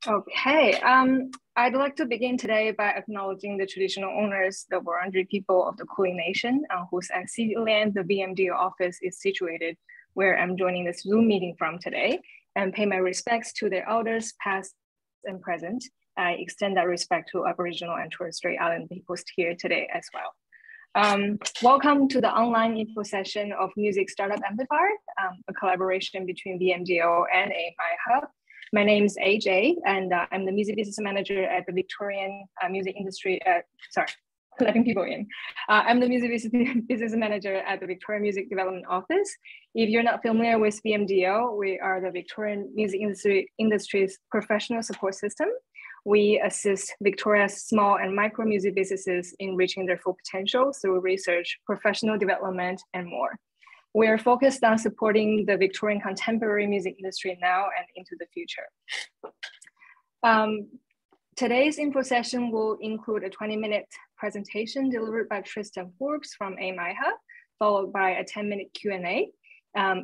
Okay, I'd like to begin today by acknowledging the traditional owners, the Wurundjeri people of the Kulin Nation, whose ancestral land the VMDO office is situated, where I'm joining this Zoom meeting from today, and pay my respects to their elders, past and present. I extend that respect to Aboriginal and Torres Strait Islander peoples here today as well. Welcome to the online info session of Music Startup Amplifier, a collaboration between VMDO and iHUB. My name is AJ, and I'm the music business manager at the Victorian music industry. Letting people in. I'm the music business manager at the Victorian Music Development Office. If you're not familiar with VMDO, we are the Victorian music industry's professional support system. We assist Victoria's small and micro music businesses in reaching their full potential through research, professional development, and more. We are focused on supporting the Victorian contemporary music industry now and into the future. Today's info session will include a 20-minute presentation delivered by Tristan Forbes from iHUB, followed by a 10-minute Q&A.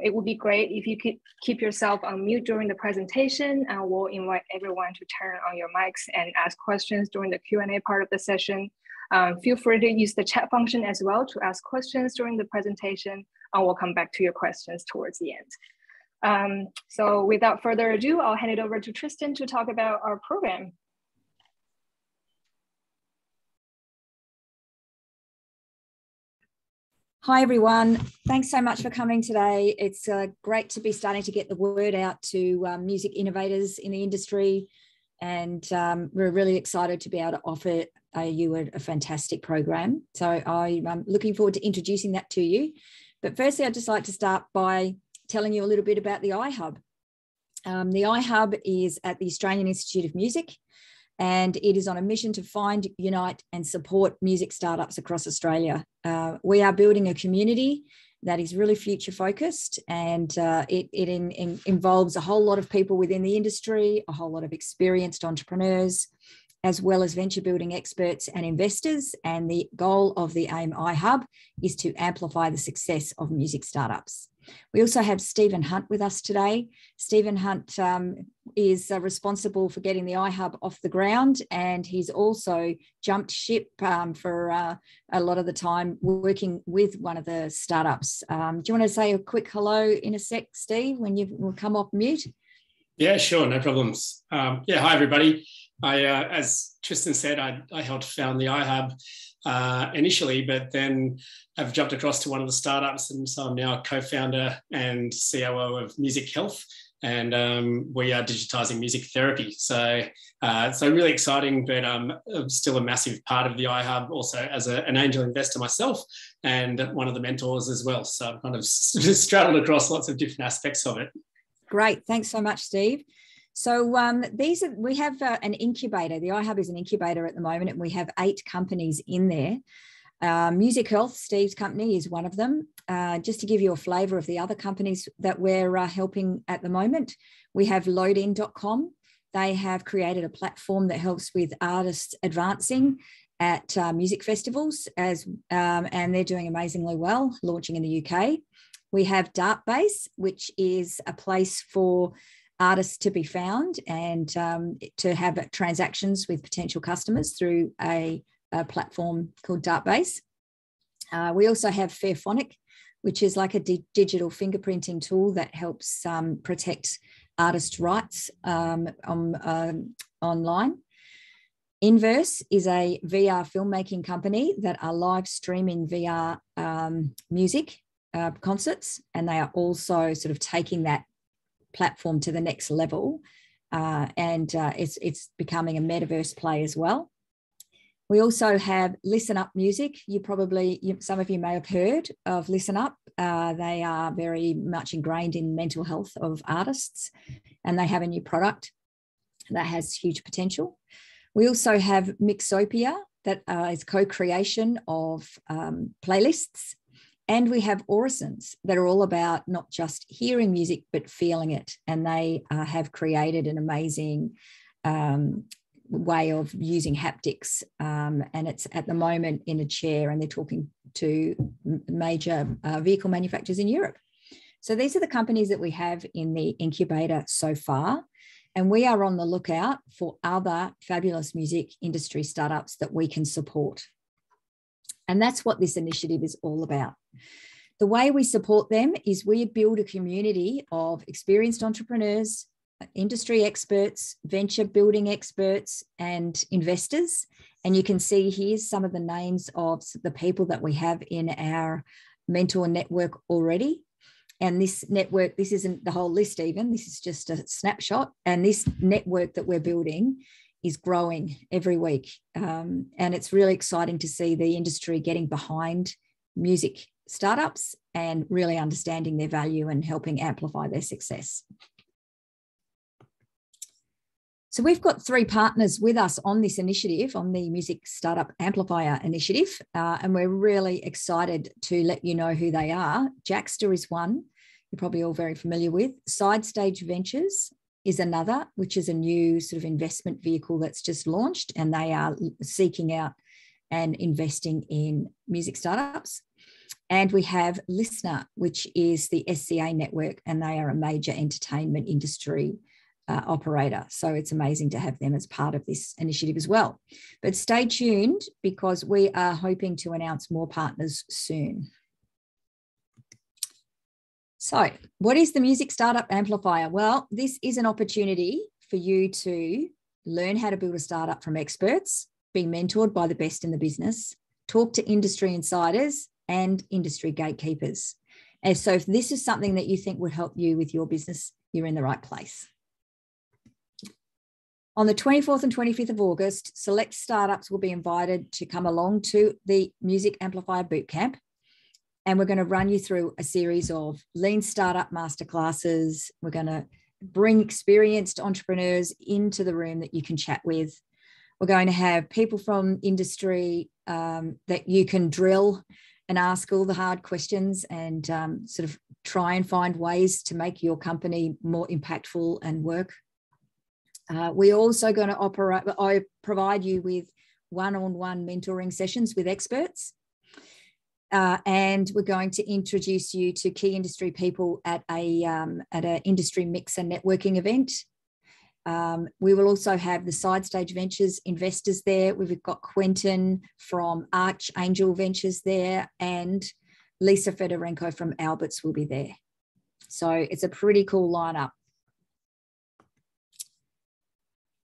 It would be great if you could keep yourself on mute during the presentation, and we'll invite everyone to turn on your mics and ask questions during the Q&A part of the session. Feel free to use the chat function as well to ask questions during the presentation, and we'll come back to your questions towards the end. So without further ado, I'll hand it over to Tristan to talk about our program. Hi, everyone. Thanks so much for coming today. It's great to be starting to get the word out to music innovators in the industry. And we're really excited to be able to offer you a fantastic program. So I'm looking forward to introducing that to you. But firstly, I'd just like to start by telling you a little bit about the iHUB. The iHUB is at the Australian Institute of Music, and it is on a mission to find, unite, and support music startups across Australia. We are building a community that is really future focused, and it involves a whole lot of people within the industry, a whole lot of experienced entrepreneurs, as well as venture building experts and investors. And the goal of the AIM iHUB is to amplify the success of music startups. We also have Stephen Hunt with us today. Stephen Hunt is responsible for getting the iHUB off the ground, and he's also jumped ship for a lot of the time working with one of the startups. Do you want to say a quick hello in a sec, Steve, when you will come off mute? Yeah, sure, no problems. Hi, everybody. As Tristan said, I helped found the iHUB initially, but then I've jumped across to one of the startups, and so I'm now a co-founder and COO of Music Health, and we are digitizing music therapy. So really exciting, but I'm still a massive part of the iHUB, also as an angel investor myself, and one of the mentors as well. So I've kind of straddled across lots of different aspects of it. Great, thanks so much, Steve. So we have an incubator. The iHUB is an incubator at the moment, and we have 8 companies in there. Music Health, Steve's company, is one of them. Just to give you a flavour of the other companies that we're helping at the moment, we have loadin.com. They have created a platform that helps with artists advancing at music festivals, and they're doing amazingly well, launching in the UK. We have Dartbase, which is a place for artists to be found and to have transactions with potential customers through a platform called Dartbase. We also have Fairphonic, which is like a digital fingerprinting tool that helps protect artist rights online. Inverse is a VR filmmaking company that are live streaming VR music concerts, and they are also sort of taking that platform to the next level, and it's becoming a metaverse play as well. We also have Listen Up Music. Some of you may have heard of Listen Up. They are very much ingrained in mental health of artists, and they have a new product that has huge potential. We also have Mixopia, that is co-creation of playlists. And we have Orisons that are all about not just hearing music, but feeling it. And they have created an amazing way of using haptics. And it's at the moment in a chair, and they're talking to major vehicle manufacturers in Europe. So these are the companies that we have in the incubator so far. And we are on the lookout for other fabulous music industry startups that we can support. And that's what this initiative is all about. The way we support them is we build a community of experienced entrepreneurs, industry experts, venture building experts, and investors. And you can see here's some of the names of the people that we have in our mentor network already. And this network, this isn't the whole list even, this is just a snapshot. And this network that we're building is growing every week. And it's really exciting to see the industry getting behind music startups and really understanding their value and helping amplify their success. So we've got 3 partners with us on this initiative, on the Music Startup Amplifier initiative, and we're really excited to let you know who they are. Jackster is one, you're probably all very familiar with. Side Stage Ventures is another, which is a new sort of investment vehicle that's just launched, and they are seeking out and investing in music startups. And we have Listener, which is the SCA network, and they are a major entertainment industry operator. So it's amazing to have them as part of this initiative as well. But stay tuned because we are hoping to announce more partners soon. So what is the Music Startup Amplifier? Well, this is an opportunity for you to learn how to build a startup from experts, be mentored by the best in the business, talk to industry insiders and industry gatekeepers. And so if this is something that you think would help you with your business, you're in the right place. On the 24th and 25th of August, select startups will be invited to come along to the Music Amplifier Bootcamp. And we're going to run you through a series of lean startup masterclasses. We're going to bring experienced entrepreneurs into the room that you can chat with. We're going to have people from industry that you can drill and ask all the hard questions and sort of try and find ways to make your company more impactful and work. We're also going to provide you with one-on-one mentoring sessions with experts. And we're going to introduce you to key industry people at an industry mix and networking event. We will also have the Side Stage Ventures investors there. We've got Quentin from Archangel Ventures there, and Lisa Fedorenko from Alberts will be there. So it's a pretty cool lineup.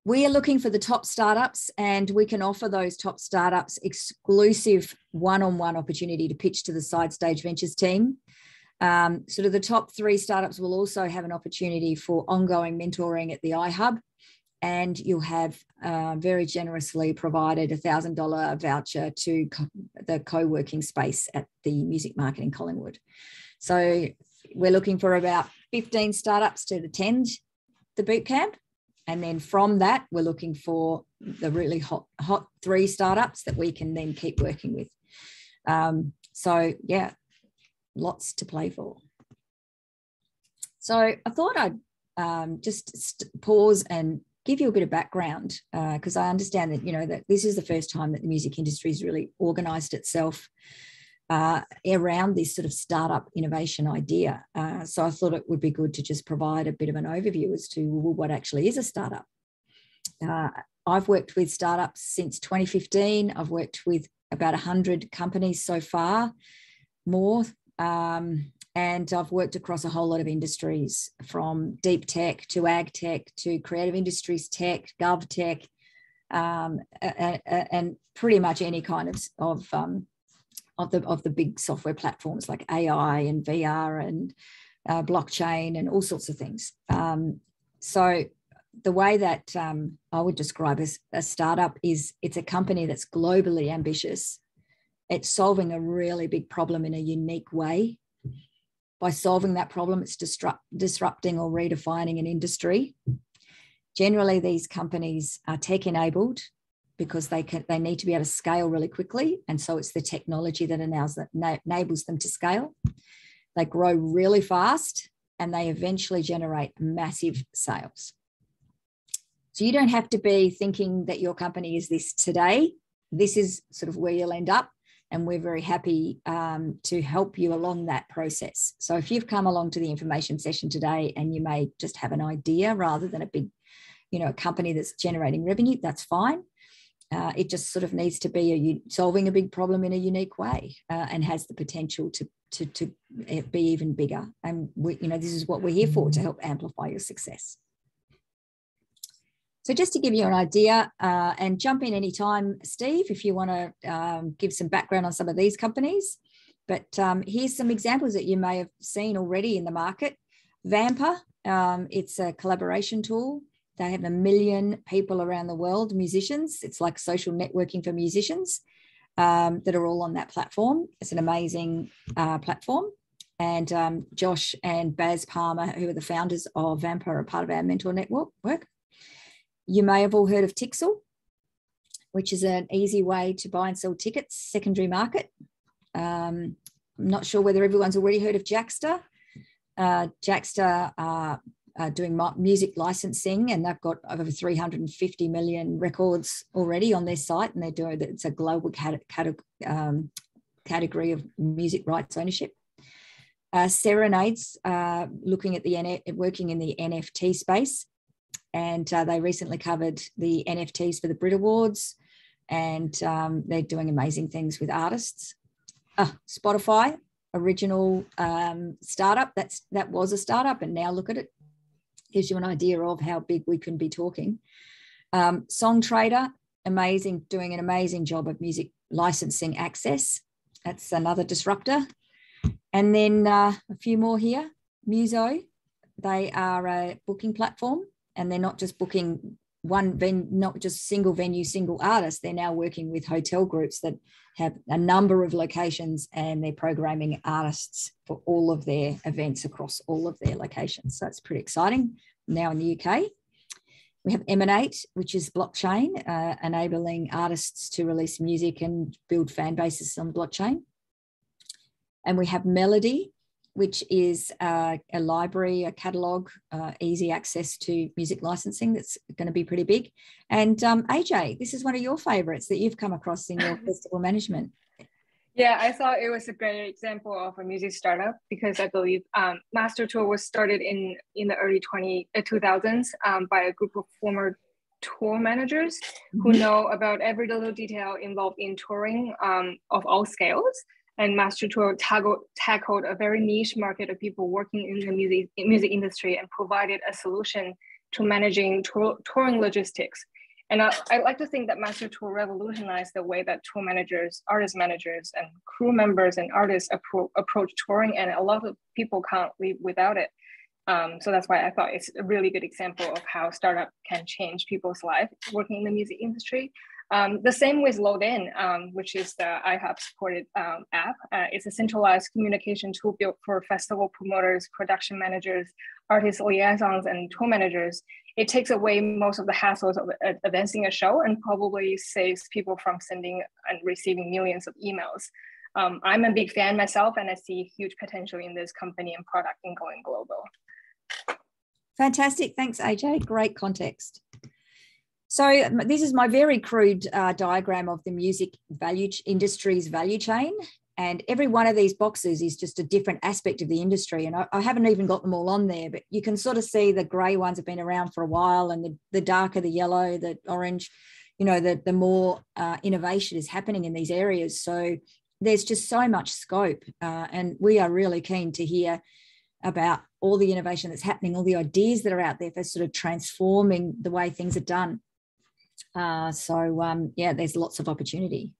We are looking for the top startups, and we can offer those top startups exclusive one-on-one opportunity to pitch to the Side Stage Ventures team. Sort of the top 3 startups will also have an opportunity for ongoing mentoring at the iHUB, and you'll have very generously provided a $1,000 voucher to the co-working space at the Music Market in Collingwood. So we're looking for about 15 startups to attend the bootcamp. And then from that, we're looking for the really hot 3 startups that we can then keep working with. So yeah, lots to play for. So I thought I'd just pause and give you a bit of background because I understand that, that this is the first time that the music industry has really organised itself around this sort of startup innovation idea. So I thought it would be good to just provide a bit of an overview as to what actually is a startup. I've worked with startups since 2015. I've worked with about 100 companies so far, more, and I've worked across a whole lot of industries, from deep tech to ag tech to creative industries tech, gov tech, and pretty much any kind of the big software platforms like AI and VR and blockchain and all sorts of things. So the way that I would describe as a startup is it's a company that's globally ambitious. It's solving a really big problem in a unique way. By solving that problem, it's disrupting or redefining an industry. Generally, these companies are tech-enabled because they need to be able to scale really quickly. And so it's the technology that enables them to scale. They grow really fast and they eventually generate massive sales. So you don't have to be thinking that your company is this today. This is sort of where you'll end up. And we're very happy to help you along that process. So if you've come along to the information session today and you may just have an idea rather than a big a company that's generating revenue, that's fine. It just sort of needs to be solving a big problem in a unique way, and has the potential to be even bigger. And this is what we're here for, to help amplify your success. So just to give you an idea, and jump in anytime, Steve, if you want to give some background on some of these companies. But here's some examples that you may have seen already in the market. Vamper, it's a collaboration tool. They have 1 million people around the world, musicians. It's like social networking for musicians that are all on that platform. It's an amazing platform. And Josh and Baz Palmer, who are the founders of Vamper, are part of our mentor network. You may have all heard of Tixel, which is an easy way to buy and sell tickets, secondary market. I'm not sure whether everyone's already heard of Jackster. Jackster are doing music licensing, and they've got over 350 million records already on their site, and it's a global category of music rights ownership. Serenades, looking at working in the NFT space, and they recently covered the NFTs for the Brit Awards, and they're doing amazing things with artists. Spotify, original startup. That was a startup, and now look at it. Gives you an idea of how big we can be talking. Song Trader, amazing, doing an amazing job of music licensing access. That's another disruptor. And then a few more here. Muso, they are a booking platform, and they're not just booking not just single venue, single artist. They're now working with hotel groups that have a number of locations, and they're programming artists for all of their events across all of their locations. So it's pretty exciting now in the UK. We have Emanate, which is blockchain, enabling artists to release music and build fan bases on blockchain. And we have Melody, which is a library, a catalogue, easy access to music licensing that's going to be pretty big. And AJ, this is one of your favourites that you've come across in your festival management. Yeah, I thought it was a great example of a music startup, because I believe Master Tour was started in the early 2000s by a group of former tour managers who know about every little detail involved in touring of all scales. And Master Tour tackled a very niche market of people working in the music industry and provided a solution to managing touring logistics. And I like to think that Master Tour revolutionized the way that tour managers, artist managers, and crew members and artists approach touring, and a lot of people can't live without it. So that's why I thought it's a really good example of how startup can change people's life working in the music industry. The same with Load-In, which is the iHUB supported app. It's a centralized communication tool built for festival promoters, production managers, artist liaisons, and tour managers. It takes away most of the hassles of advancing a show and probably saves people from sending and receiving millions of emails. I'm a big fan myself, and I see huge potential in this company and product in going global. Fantastic. Thanks, AJ. Great context. So this is my very crude diagram of the music industry's value chain. And every one of these boxes is just a different aspect of the industry. And I haven't even got them all on there, but you can sort of see the grey ones have been around for a while, and the darker the yellow, the orange, the more innovation is happening in these areas. So there's just so much scope. And we are really keen to hear about all the innovation that's happening, all the ideas that are out there for sort of transforming the way things are done. Yeah, there's lots of opportunity.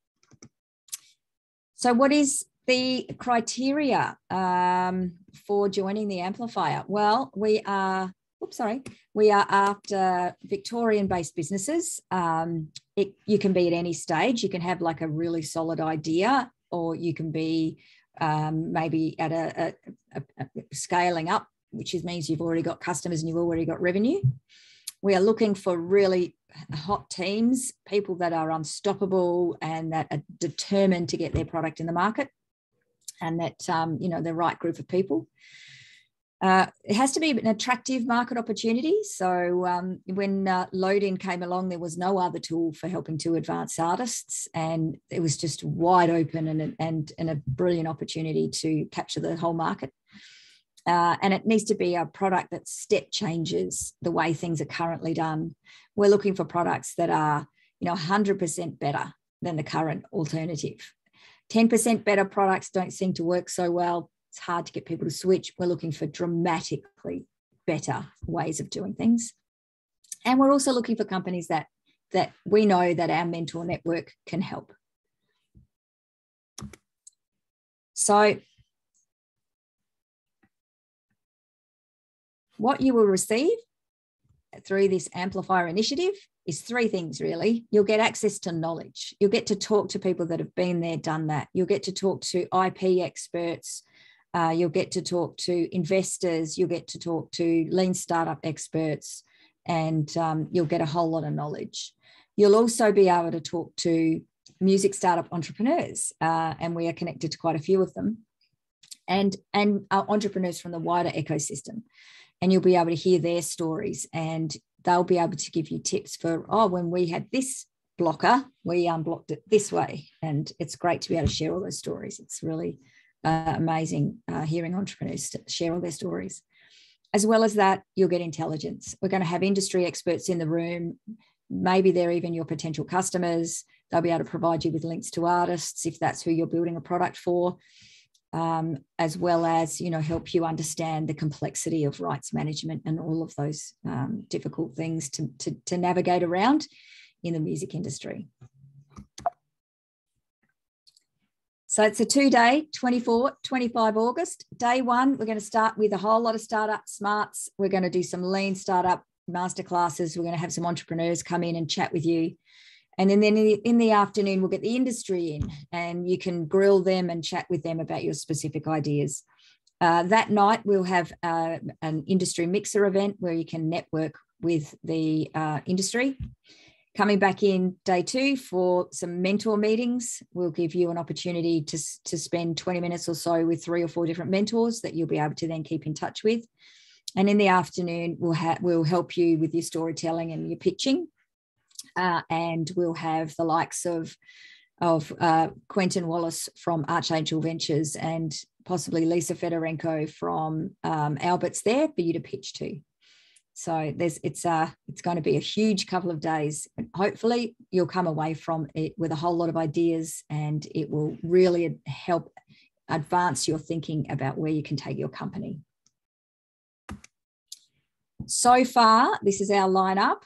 So what is the criteria for joining the Amplifier? Well, we are after Victorian-based businesses. You can be at any stage. You can have like a really solid idea, or you can be maybe at a scaling up, which means you've already got customers and you've already got revenue. We are looking for really hot teams, people that are unstoppable and that are determined to get their product in the market, and that, the right group of people. It has to be an attractive market opportunity. So when Load-In came along, there was no other tool for helping to advance artists, and it was just wide open and a brilliant opportunity to capture the whole market. And it needs to be a product that step changes the way things are currently done. We're looking for products that are, 100% better than the current alternative. 10% better products don't seem to work so well. It's hard to get people to switch. We're looking for dramatically better ways of doing things. And we're also looking for companies that we know that our mentor network can help. So what you will receive through this Amplifier initiative is three things, really. You'll get access to knowledge. You'll get to talk to people that have been there, done that. You'll get to talk to IP experts. You'll get to talk to investors. You'll get to talk to lean startup experts, and you'll get a whole lot of knowledge. You'll also be able to talk to music startup entrepreneurs, and we are connected to quite a few of them, and entrepreneurs from the wider ecosystem. And you'll be able to hear their stories, and they'll be able to give you tips for, when we had this blocker, we unblocked it this way. And it's great to be able to share all those stories. It's really amazing hearing entrepreneurs share all their stories. As well as that, you'll get intelligence. We're going to have industry experts in the room. Maybe they're even your potential customers. They'll be able to provide you with links to artists if that's who you're building a product for. As well as, help you understand the complexity of rights management and all of those difficult things to navigate around in the music industry. So it's a 2-day, 24, 25 August. Day one, we're going to start with a whole lot of startup smarts. We're going to do some lean startup masterclasses. We're going to have some entrepreneurs come in and chat with you. And then in the afternoon, we'll get the industry in, and you can grill them and chat with them about your specific ideas. That night, we'll have an industry mixer event where you can network with the industry. Coming back in day two for some mentor meetings, we'll give you an opportunity to spend 20 minutes or so with 3 or 4 different mentors that you'll be able to then keep in touch with. And in the afternoon, we'll help you with your storytelling and your pitching. And we'll have the likes of Quentin Wallace from Archangel Ventures and possibly Lisa Fedorenko from Albert's there for you to pitch to. So it's going to be a huge couple of days. Hopefully you'll come away from it with a whole lot of ideas, and it will really help advance your thinking about where you can take your company. So far, this is our lineup.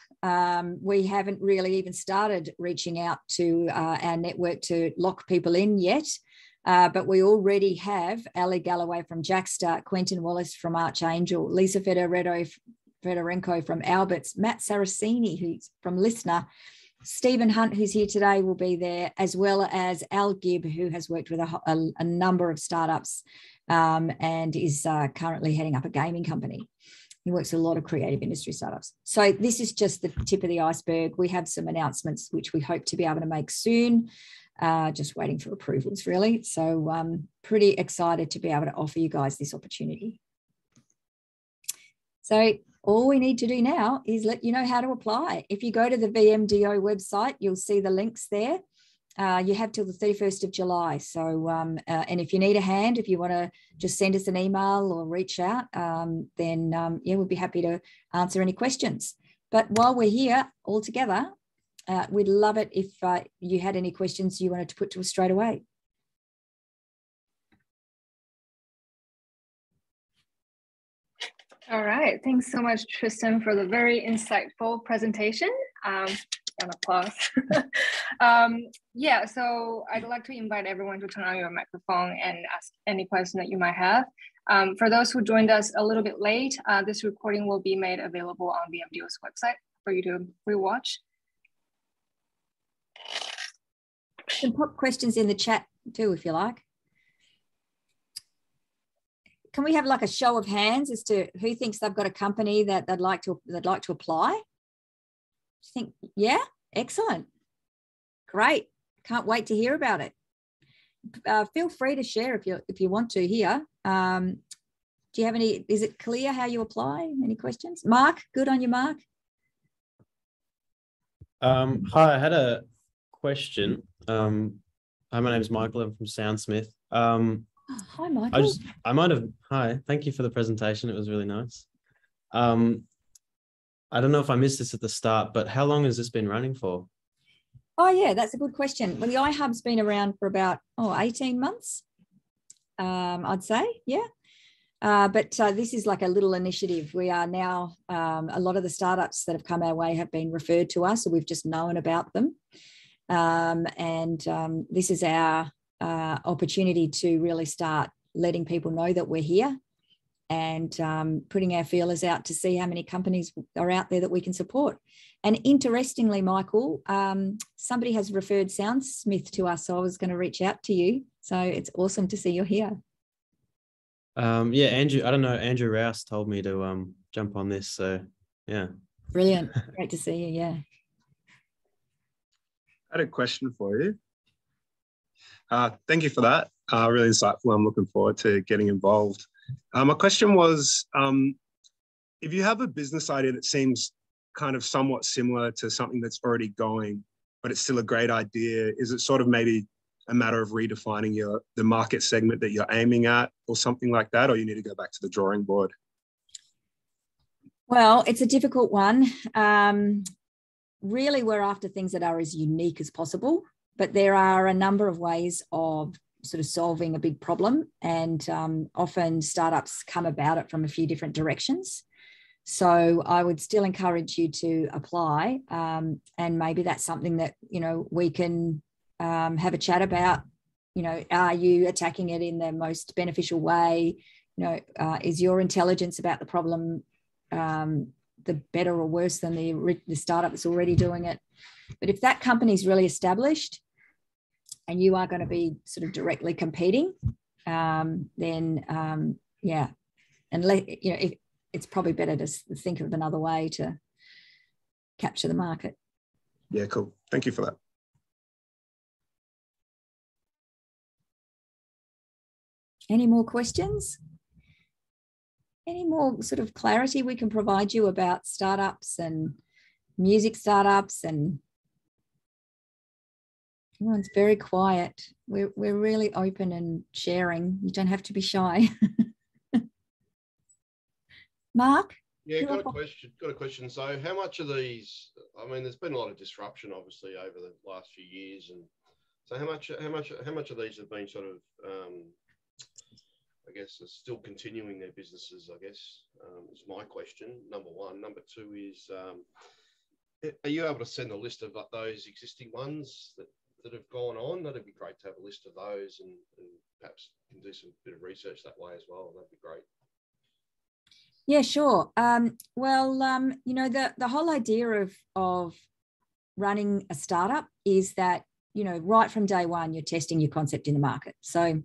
We haven't really even started reaching out to our network to lock people in yet, but we already have Ali Galloway from Jackster, Quentin Wallace from Archangel, Lisa Fedorenko from Alberts, Matt Saraceni, who's from Listener, Stephen Hunt, who's here today, will be there, as well as Al Gibb, who has worked with a number of startups and is currently heading up a gaming company. He works with a lot of creative industry startups. So this is just the tip of the iceberg. We have some announcements which we hope to be able to make soon, just waiting for approvals, really. So I'm pretty excited to be able to offer you guys this opportunity. So all we need to do now is let you know how to apply. If you go to the VMDO website, you'll see the links there. You have till the 31st of July. So, and if you need a hand, if you want to just send us an email or reach out, then we'll be happy to answer any questions. But while we're here all together, we'd love it if you had any questions you wanted to put to us straight away. All right. Thanks so much, Tristan, for the very insightful presentation. An applause. So I'd like to invite everyone to turn on your microphone and ask any question that you might have. For those who joined us a little bit late, this recording will be made available on VMDO's website for you to rewatch. You can put questions in the chat too, if you like. Can we have like a show of hands as to who thinks they've got a company that they'd like to apply? Think, yeah, excellent, great, can't wait to hear about it. Feel free to share if you want to here. Do you have any? Is it clear how you apply? Any questions? Mark, good on you, Mark. Hi, I had a question. Hi, my name is Michael. I'm from Soundsmith. Hi, Michael. Hi, thank you for the presentation. It was really nice. I don't know if I missed this at the start, but how long has this been running for? Oh, yeah, that's a good question. Well, the iHUB's been around for about 18 months, I'd say, yeah. But this is like a little initiative. We are now, a lot of the startups that have come our way have been referred to us, so we've just known about them. This is our opportunity to really start letting people know that we're here and putting our feelers out to see how many companies are out there that we can support. And interestingly, Michael, somebody has referred Soundsmith to us, so I was going to reach out to you. So it's awesome to see you're here. Yeah, Andrew, I don't know, Andrew Rouse told me to jump on this, so yeah. Brilliant. Great to see you, yeah. I had a question for you. Thank you for that. Really insightful. I'm looking forward to getting involved. My question was, if you have a business idea that seems kind of somewhat similar to something that's already going, but it's still a great idea, is it sort of maybe a matter of redefining the market segment that you're aiming at or something like that, or you need to go back to the drawing board? Well, it's a difficult one. Really, we're after things that are as unique as possible, but there are a number of ways of sort of solving a big problem, and often startups come about it from a few different directions. So I would still encourage you to apply, and maybe that's something that, you know, we can have a chat about. You know, are you attacking it in the most beneficial way? You know, is your intelligence about the problem the better or worse than the startup that's already doing it? But if that company is really established and you are going to be sort of directly competing, then yeah, and you know, it's probably better to think of another way to capture the market. Yeah, cool. Thank you for that. Any more questions? Any more sort of clarity we can provide you about startups and music startups? And everyone's very quiet. We're really open and sharing. You don't have to be shy. Mark? Yeah, got a question. So how much of these, I mean, there's been a lot of disruption obviously over the last few years, and so how much of these have been sort of I guess are still continuing their businesses, I guess, is my question, number one. Number two is, are you able to send a list of those existing ones that have gone on? That'd be great to have a list of those, and perhaps you can do some bit of research that way as well. That'd be great. Yeah, sure. Well, you know, the whole idea of running a startup is that, you know, right from day one, you're testing your concept in the market. So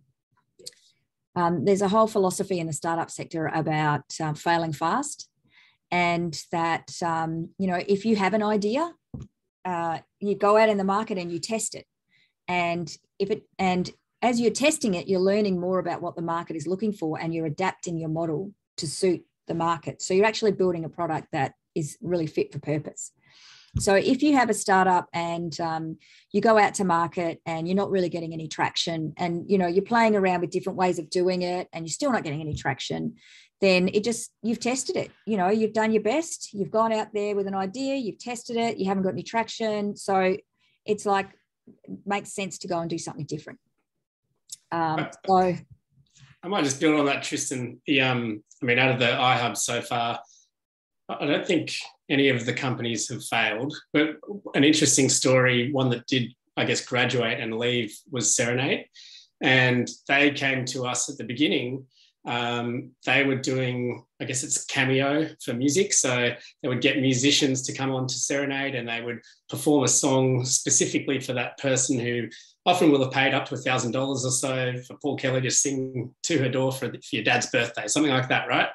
there's a whole philosophy in the startup sector about failing fast, and that, you know, if you have an idea, you go out in the market and you test it. And as you're testing it, you're learning more about what the market is looking for, and you're adapting your model to suit the market. So you're actually building a product that is really fit for purpose. So if you have a startup and you go out to market and you're not really getting any traction, and, you know, you're playing around with different ways of doing it and you're still not getting any traction, then you've tested it. You know, you've done your best. You've gone out there with an idea, you've tested it, you haven't got any traction. So it's like, it makes sense to go and do something different. So I might just build on that, Tristan. I mean, out of the iHUB so far, I don't think any of the companies have failed, but an interesting story, one that did, I guess, graduate and leave, was Serenade. And they came to us at the beginning. They were doing, I guess it's Cameo for music. So they would get musicians to come on to Serenade, and they would perform a song specifically for that person, who often will have paid up to $1,000 or so for Paul Kelly to sing to her door for your dad's birthday, something like that, right?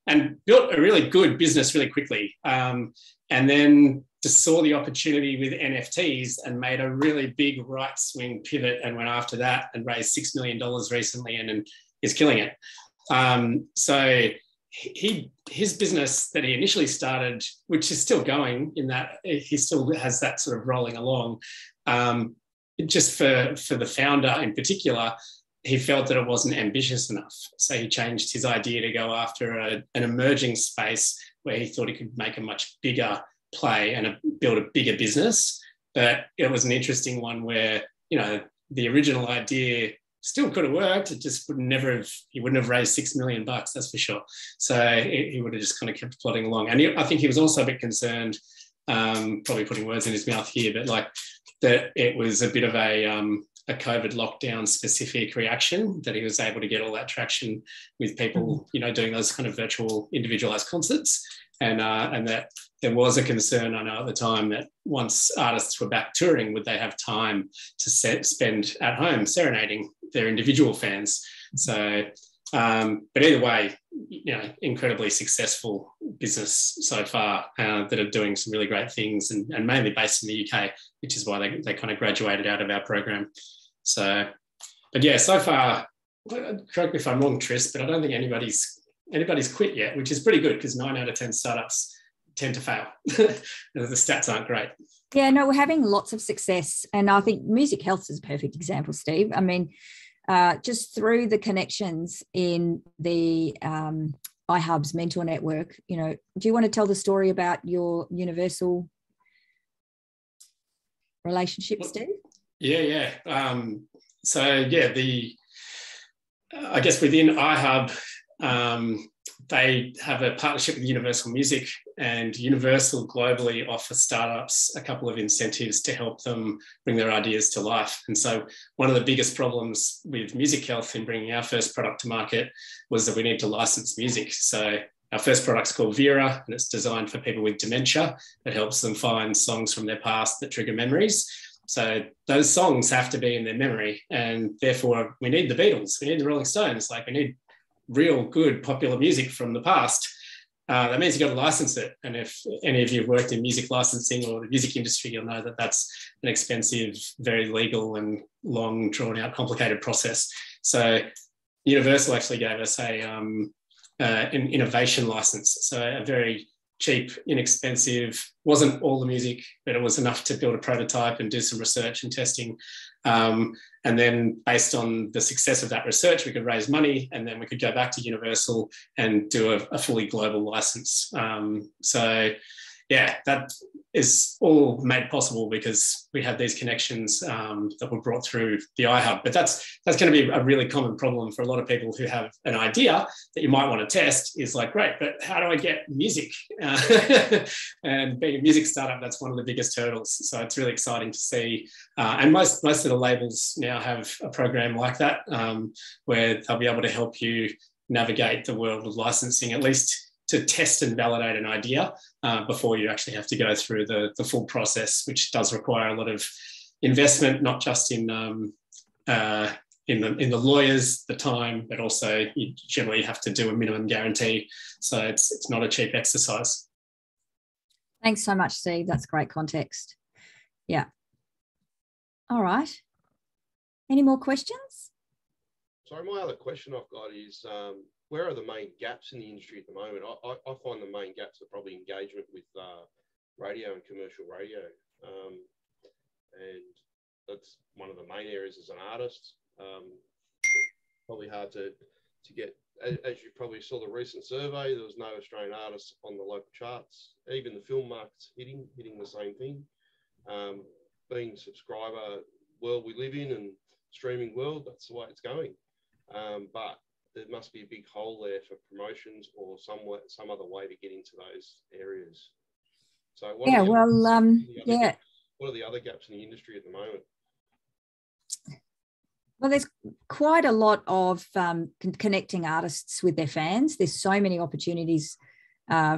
And built a really good business really quickly. And then just saw the opportunity with NFTs and made a really big right swing pivot and went after that and raised $6 million recently and is killing it. So his business that he initially started, which is still going in that he still has that sort of rolling along, just for the founder in particular, he felt that it wasn't ambitious enough. So he changed his idea to go after an emerging space where he thought he could make a much bigger play and build a bigger business. But it was an interesting one where, the original idea still could have worked. It just he wouldn't have raised $6 million, that's for sure. So he would have just kind of kept plodding along. And I think he was also a bit concerned, probably putting words in his mouth here, but like that it was a bit of a COVID lockdown specific reaction, that he was able to get all that traction with people, doing those kind of virtual individualized concerts. And that there was a concern, I know at the time, that once artists were back touring, would they have time to spend at home serenading their individual fans? So, but either way, incredibly successful business so far that are doing some really great things, and mainly based in the UK, which is why they kind of graduated out of our program. So, but yeah, so far, correct me if I'm wrong, Tris, but I don't think anybody's quit yet, which is pretty good, because 9 out of 10 startups tend to fail. The stats aren't great. Yeah, no, we're having lots of success. And I think Music Health is a perfect example, Steve. I mean, just through the connections in the iHUB's mentor network, do you want to tell the story about your Universal relationship, Steve? Yeah. I guess within iHUB, they have a partnership with Universal Music, and Universal globally offer startups a couple of incentives to help them bring their ideas to life. And so one of the biggest problems with Music Health in bringing our first product to market was that we need to license music. So our first product's called Vera, and it's designed for people with dementia. It helps them find songs from their past that trigger memories. So those songs have to be in their memory, and therefore we need the Beatles, we need the Rolling Stones, we need real good popular music from the past. That means you've got to license it. And if any of you have worked in music licensing or the music industry, you'll know that that's an expensive, very legal and long, drawn out, complicated process. So Universal actually gave us an innovation license. So a very cheap, inexpensive, wasn't all the music, but it was enough to build a prototype and do some research and testing. And then based on the success of that research, we could raise money, and then we could go back to Universal and do a fully global license. So yeah, that is all made possible because we had these connections that were brought through the iHUB. But that's going to be a really common problem for a lot of people who have an idea that you might want to test, is like, great, but how do I get music? And being a music startup, that's one of the biggest hurdles. So it's really exciting to see. And most of the labels now have a program like that, where they'll be able to help you navigate the world of licensing, at least to test and validate an idea before you actually have to go through the full process, which does require a lot of investment, not just in the lawyers, the time, but also you generally have to do a minimum guarantee. So it's not a cheap exercise. Thanks so much, Steve. That's great context. Yeah. All right. Any more questions? Sorry, my other question I've got is, where are the main gaps in the industry at the moment? I find the main gaps are probably engagement with radio and commercial radio. And that's one of the main areas as an artist. Probably hard to get, as you probably saw the recent survey, there was no Australian artists on the local charts. Even the film market's hitting the same thing. Being subscriber world we live in and streaming world, that's the way it's going. But there must be a big hole there for promotions or some other way to get into those areas. So what are the other gaps in the industry at the moment? Well, there's quite a lot of connecting artists with their fans. There's so many opportunities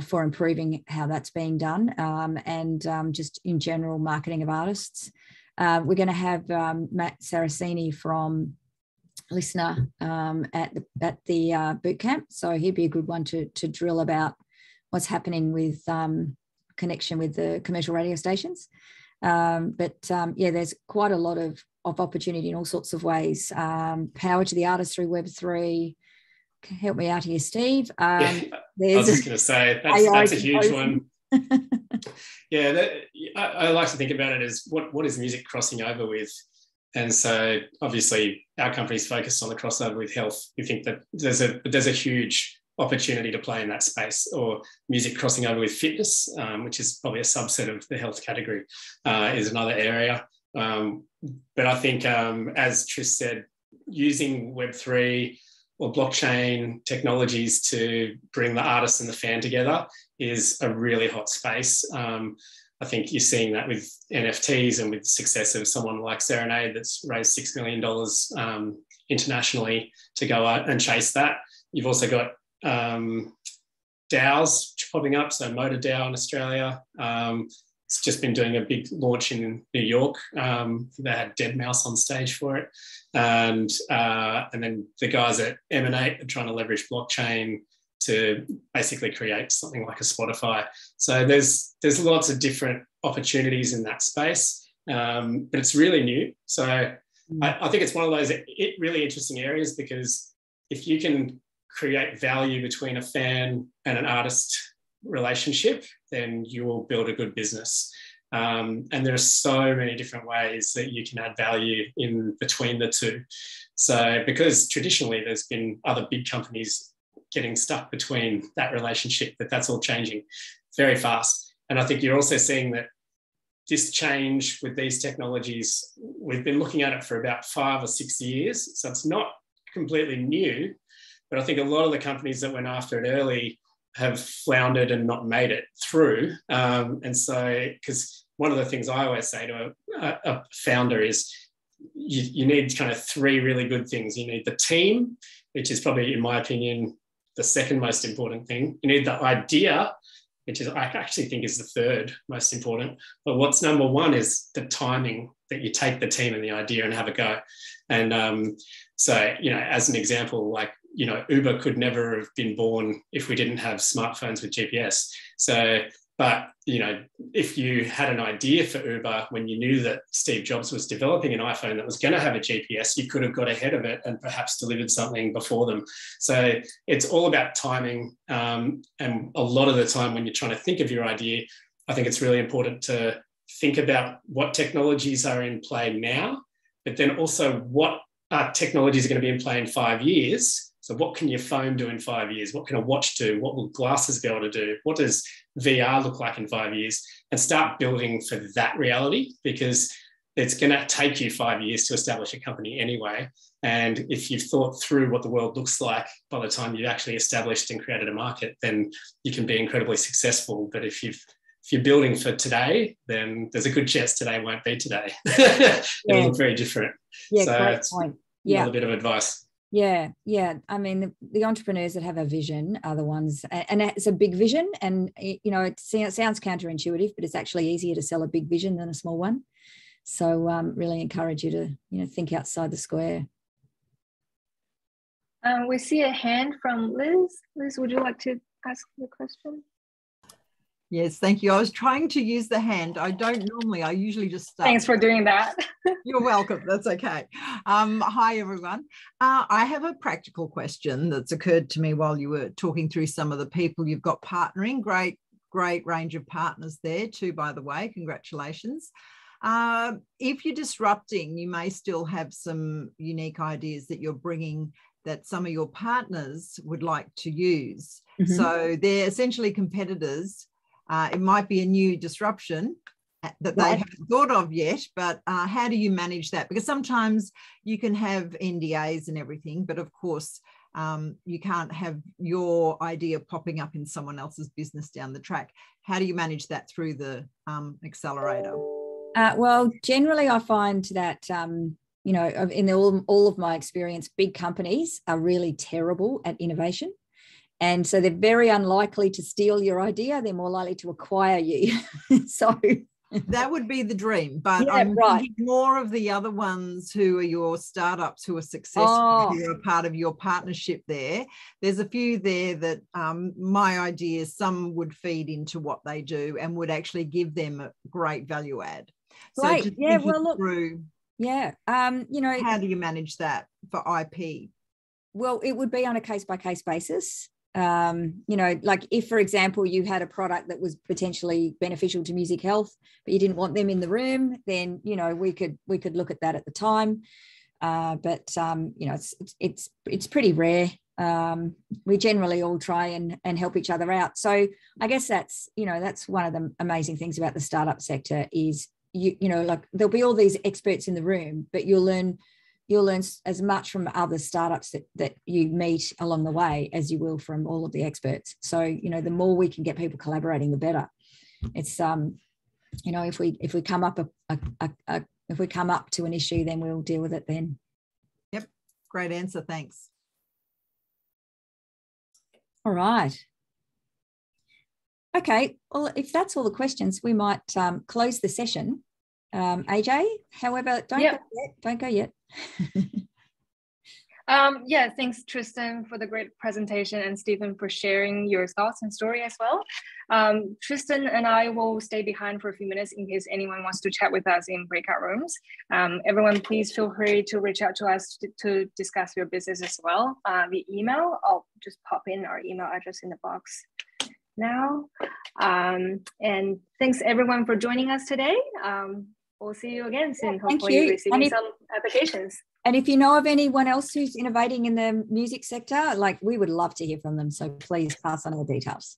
for improving how that's being done, and just in general marketing of artists. We're going to have Matt Saraceni from Listener at the boot camp, so he'd be a good one to drill about what's happening with connection with the commercial radio stations. But there's quite a lot of opportunity in all sorts of ways. Power to the artist through Web3. Help me out here, Steve. I was just going to say that's a huge one. Yeah, I like to think about it as what is music crossing over with. And so obviously our company's focused on the crossover with health. We think that there's a huge opportunity to play in that space, or music crossing over with fitness, which is probably a subset of the health category, is another area. But I think, as Tris said, using Web3 or blockchain technologies to bring the artist and the fan together is a really hot space. I think you're seeing that with NFTs and with the success of someone like Serenade that's raised $6 million internationally to go out and chase that. You've also got DAOs popping up, so Motor DAO in Australia. It's just been doing a big launch in New York. They had Dead Mouse on stage for it. And then the guys at Emanate are trying to leverage blockchain to basically create something like a Spotify. So there's lots of different opportunities in that space, but it's really new. So I think it's one of those really interesting areas, because if you can create value between a fan and an artist relationship, then you will build a good business. And there are so many different ways that you can add value in between the two. So because traditionally there's been other big companies getting stuck between that relationship, but that's all changing very fast. And I think you're also seeing that this change with these technologies, we've been looking at it for about 5 or 6 years. So it's not completely new, but I think a lot of the companies that went after it early have floundered and not made it through. And so, because one of the things I always say to a founder is you need kind of 3 really good things. You need the team, which is probably, in my opinion, the second most important thing. You need the idea, which is, I actually think, is the third most important. But what's number 1 is the timing, that you take the team and the idea and have a go. And so, as an example, like, Uber could never have been born if we didn't have smartphones with GPS. So, but, if you had an idea for Uber when you knew that Steve Jobs was developing an iPhone that was going to have a GPS, you could have got ahead of it and perhaps delivered something before them. So it's all about timing. And a lot of the time when you're trying to think of your idea, I think it's really important to think about what technologies are in play now, but then also what technologies are going to be in play in 5 years. So what can your phone do in 5 years? What can a watch do? What will glasses be able to do? What does VR look like in 5 years? And start building for that reality, because it's going to take you 5 years to establish a company anyway. And if you've thought through what the world looks like by the time you've actually established and created a market, then you can be incredibly successful. But if you're building for today, then there's a good chance today won't be today. It'll look very different. Yeah, so great point. Yeah. Another bit of advice. Yeah. I mean, the entrepreneurs that have a vision are the ones, and it's a big vision. And, it sounds counterintuitive, but it's actually easier to sell a big vision than a small one. So really encourage you to, think outside the square. We see a hand from Liz. Liz, would you like to ask the question? Yes, thank you. I was trying to use the hand. I don't normally. I usually just start. Thanks for doing that. You're welcome. That's okay. Hi, everyone. I have a practical question that's occurred to me while you were talking through some of the people you've got partnering. Great range of partners there too, by the way. Congratulations. If you're disrupting, you may still have some unique ideas that you're bringing that some of your partners would like to use. Mm-hmm. So they're essentially competitors. It might be a new disruption that they haven't thought of yet, but how do you manage that? Because sometimes you can have NDAs and everything, but of course you can't have your idea popping up in someone else's business down the track. How do you manage that through the accelerator? Well, generally I find that, in all of my experience, big companies are really terrible at innovation. And so they're very unlikely to steal your idea. They're more likely to acquire you. So that would be the dream. But I'm thinking more of the other ones who are your startups who are successful, who are part of your partnership there. There's a few there that my ideas, some would feed into what they do and would actually give them a great value add. Right. So yeah. Well, look. How do you manage that for IP? Well, it would be on a case-by-case basis. You know, like if, for example, you had a product that was potentially beneficial to music health, but you didn't want them in the room, then, you know, we could look at that at the time. But you know, it's pretty rare. We generally all try and help each other out. So I guess that's, you know, that's one of the amazing things about the startup sector is you know, like there'll be all these experts in the room, but you'll learn as much from other startups that you meet along the way as you will from all of the experts. So, you know, the more we can get people collaborating, the better. It's you know, if we come up if we come up to an issue, then we'll deal with it then. Yep, great answer, thanks. All right. Okay, well, if that's all the questions, we might close the session. AJ, however, don't go yet. Yeah, thanks, Tristan, for the great presentation, and Stephen for sharing your thoughts and story as well. Tristan and I will stay behind for a few minutes in case anyone wants to chat with us in breakout rooms. Everyone, please feel free to reach out to us to discuss your business as well via email. I'll just pop in our email address in the box now. And thanks everyone for joining us today. We'll see you again soon, hopefully receiving some applications. And if you know of anyone else who's innovating in the music sector, like we would love to hear from them. So please pass on all the details.